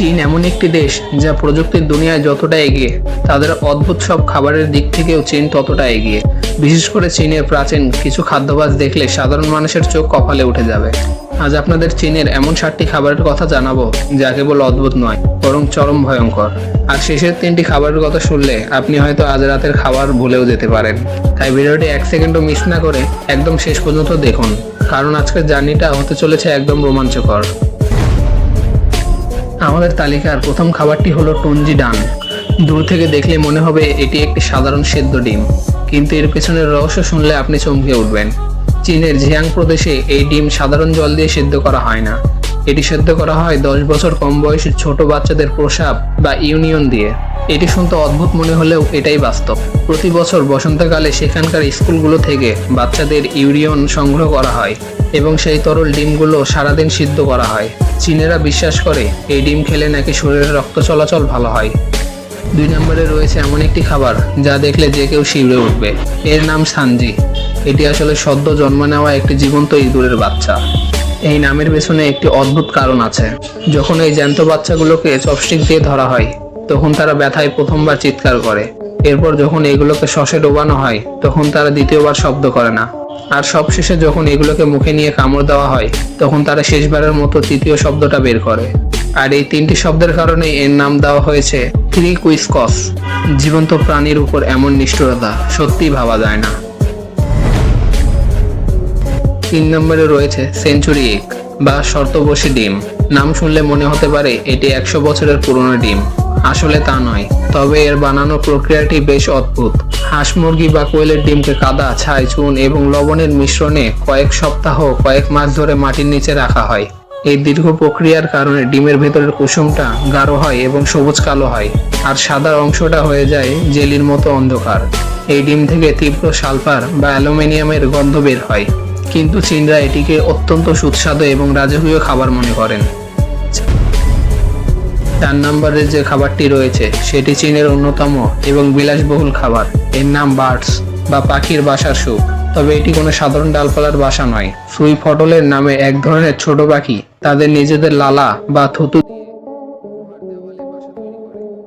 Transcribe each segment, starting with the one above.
চীন এমন একটি দেশ যা প্রযুক্তির দুনিয়ায় যতটা এগিয়ে, তাদের অদ্ভুত সব খাবারের দিক থেকেও চীন ততটা এগিয়ে। বিশেষ করে চীনের প্রাচীন কিছু খাদ্যাভ্যাস দেখলে সাধারণ মানুষের চোখ কপালে উঠে যাবে। আজ আপনাদের চীনের এমন 7টি খাবারের কথা জানাবো যা কেবল অদ্ভুত নয়, বরং চরম ভয়ঙ্কর। আর শেষের 3টি খাবারের কথা শুনলে আপনি হয়তো আজ রাতের খাবার ভুলেও যেতে পারেন। তাই ভিডিওটি 1 সেকেন্ডও মিস না করে একদম শেষ পর্যন্ত দেখুন, কারণ আজকের জার্নিটা হতে চলেছে একদম রোমাঞ্চকর। আমাদের তালিকার প্রথম খাবারটি হলো টুনজি ডান। দূর থেকে দেখলে মনে হবে এটি একটি সাধারণ সেদ্ধ ডিম, কিন্তু এর পেছনের রহস্য শুনলে আপনি চমকে উঠবেন। চীনের জিয়াং প্রদেশে এই ডিম সাধারণ জল দিয়ে সেদ্ধ করা হয় না, এটি সেদ্ধ করা হয় 10 বছর কম বয়সী ছোট বাচ্চাদের প্রস্রাব বা ইউনিয়ন দিয়ে। এটি শুনতে অদ্ভুত মনে হলেও এটাই বাস্তব। প্রতি বছর বসন্তকালে সেখানকার স্কুলগুলো থেকে বাচ্চাদের ইউরিয়ন সংগ্রহ করা হয় এবং সেই তরল ডিমগুলো সারাদিন সিদ্ধ করা হয়। চীনেরা বিশ্বাস করে এই ডিম খেলে নাকি শরীরের রক্ত চলাচল ভালো হয়। 2 নম্বরে রয়েছে এমন একটি খাবার যা দেখলে যে কেউ শিউরে উঠবে। এর নাম সানজি। এটি আসলে সদ্য জন্ম নেওয়া একটি জীবন্ত ইঁদুরের বাচ্চা। এই নামের পেছনে একটি অদ্ভুত কারণ আছে। যখন এই জ্যান্ত বাচ্চাগুলোকে চপস্টিক দিয়ে ধরা হয়, তখন তারা ব্যথায় প্রথমবার চিৎকার করে। এরপর যখন এগুলোকে সসে ডোবানো হয়, তখন তারা দ্বিতীয়বার শব্দ করে না। আর সবশেষে যখন এগুলোকে মুখে নিয়ে কামড় দেওয়া হয়, তখন তারা শেষবারের মতো তৃতীয় শব্দটা বের করে। আর এই 3টি শব্দের কারণে এর নাম দেওয়া হয়েছে থ্রিকুইস্কস। জীবন্ত প্রাণীর উপর এমন নিষ্ঠুরতা সত্যিই ভাবা যায় না। 3 নম্বরে রয়েছে সেঞ্চুরি এগ বা শর্তবসী ডিম। নাম শুনলে মনে হতে পারে এটি 100 বছরের পুরনো ডিম। আসলে তা নয়, তবে এর বানানোর প্রক্রিয়াটি বেশ অদ্ভুত। হাঁস, মুরগি বা কোয়েলের ডিমকে কাদা, ছাই, চুন এবং লবণের মিশ্রণে কয়েক সপ্তাহ, কয়েক মাস ধরে মাটির নিচে রাখা হয়। এই দীর্ঘ প্রক্রিয়ার কারণে ডিমের ভেতরের কুসুমটা গাঢ় হয় এবং সবুজ কালো হয়, আর সাদা অংশটা হয়ে যায় জেলির মতো অন্ধকার। এই ডিম থেকে তীব্র সালফার বা অ্যালুমিনিয়ামের গন্ধ বের হয়, কিন্তু চীনরা এটিকে অত্যন্ত সুস্বাদু এবং রাজকীয় খাবার মনে করেন। 4 নম্বরে যে খাবারটি রয়েছে সেটি চীনের অন্যতম এবং বিলাসবহুল খাবার। এর নাম বার্ডস বা পাখির বাসার স্যুপ। তবে এটি কোনো সাধারণ ডালপালার বাসা নয়। সুই ফটলের নামে এক ধরনের ছোট পাখি তাদের নিজেদের লালা বা থুতু,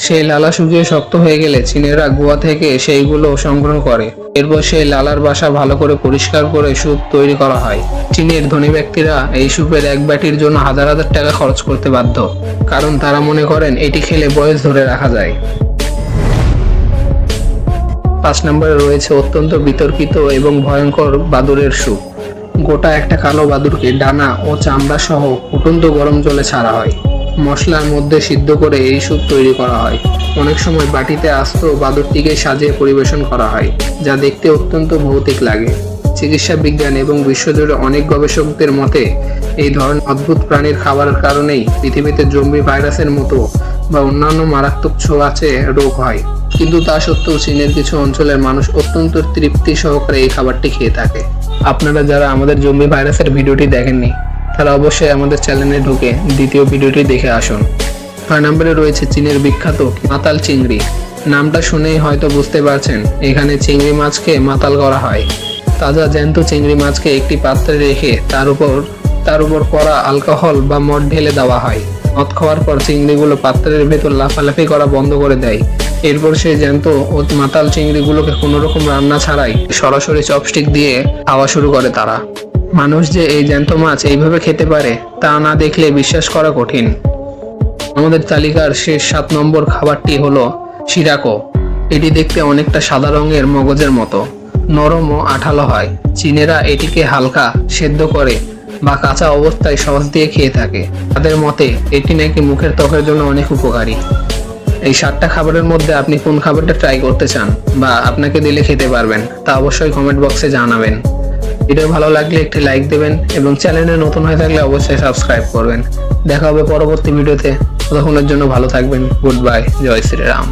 সেই লালা শুকিয়ে শক্ত হয়ে গেলে চীনেরা গুহা থেকে সেইগুলো সংগ্রহ করে। এরপর সেই লালার বাসা ভালো করে পরিষ্কার করে স্যুপ তৈরি করা হয়। চীনের ধনী ব্যক্তিরা এই স্যুপের এক বাটির জন্য হাজার হাজার টাকা খরচ করতে বাধ্য, কারণ তারা মনে করেন এটি খেলে বয়স ধরে রাখা যায়। 5 নম্বরে রয়েছে অত্যন্ত বিতর্কিত এবং ভয়ঙ্কর বাদুড়ের স্যুপ। গোটা একটা কালো বাদুড়কে ডানা ও চামড়া সহ ফুটন্ত গরম জলে ছাড়া হয়। মশলার মধ্যে সিদ্ধ করে এই স্যুপ তৈরি করা হয়। অনেক সময় বাটিতে আস্ত বাদুড়টিকে সাজিয়ে পরিবেশন করা হয়, যা দেখতে অত্যন্ত ভৌতিক লাগে। চিকিৎসা বিজ্ঞান এবং বিশ্বজুড়ে অনেক গবেষকদের মতে এই ধরনের অদ্ভুত প্রাণীর খাবারের কারণেই পৃথিবীতে জম্বি ভাইরাসের মতো বা অন্যান্য মারাত্মক ছোঁয়াচে রোগ হয়। কিন্তু তা সত্ত্বেও চীনের কিছু অঞ্চলের মানুষ অত্যন্ত তৃপ্তি সহকারে এই খাবারটি খেয়ে থাকে। আপনারা যারা আমাদের জম্বি ভাইরাসের ভিডিওটি দেখেননি, তারা অবশ্যই আমাদের চ্যানেলে ঢুকে দ্বিতীয় ভিডিওটি দেখে আসুন। 6 নম্বরে রয়েছে চীনের বিখ্যাত মাতাল চিংড়ি। নামটা শুনেই হয়তো বুঝতে পারছেন, এখানে চিংড়ি মাছকে মাতাল করা হয়। তাজা জ্যান্ত চিংড়ি মাছকে একটি পাত্রে রেখে তার উপর কড়া অ্যালকোহল বা মদ ঢেলে দেওয়া হয়। মদ খাওয়ার পর চিংড়িগুলো পাত্রের ভেতর লাফালাফি করা বন্ধ করে দেয়। এরপর সেই জ্যান্ত ও মাতাল চিংড়িগুলোকে কোনো রকম রান্না ছাড়াই সরাসরি চপস্টিক দিয়ে খাওয়া শুরু করে তারা। মানুষ যে এই জ্যান্ত মাছ এইভাবে খেতে পারে তা না দেখলে বিশ্বাস করা কঠিন। আমাদের তালিকার শেষ 7 নম্বর খাবারটি হলো শিরাকো। এটি দেখতে অনেকটা সাদা রঙের মগজের মতো, নরম ও আঠালো হয়। চীনেরা এটিকে হালকা সেদ্ধ করে বা কাঁচা অবস্থায় সস দিয়ে খেয়ে থাকে। তাদের মতে এটি নাকি মুখের ত্বকের জন্য অনেক উপকারী। এই 7টা খাবারের মধ্যে আপনি কোন খাবারটা ট্রাই করতে চান বা আপনাকে দিলে খেতে পারবেন, তা অবশ্যই কমেন্ট বক্সে জানাবেন। ভিডিও ভালো লাগলে একটি লাইক দেবেন এবং চ্যানেলে নতুন হয়ে থাকলে অবশ্যই সাবস্ক্রাইব করবেন। দেখা হবে পরবর্তী ভিডিওতে। ততক্ষণের জন্য ভালো থাকবেন। Good bye. জয় শ্রীরাম।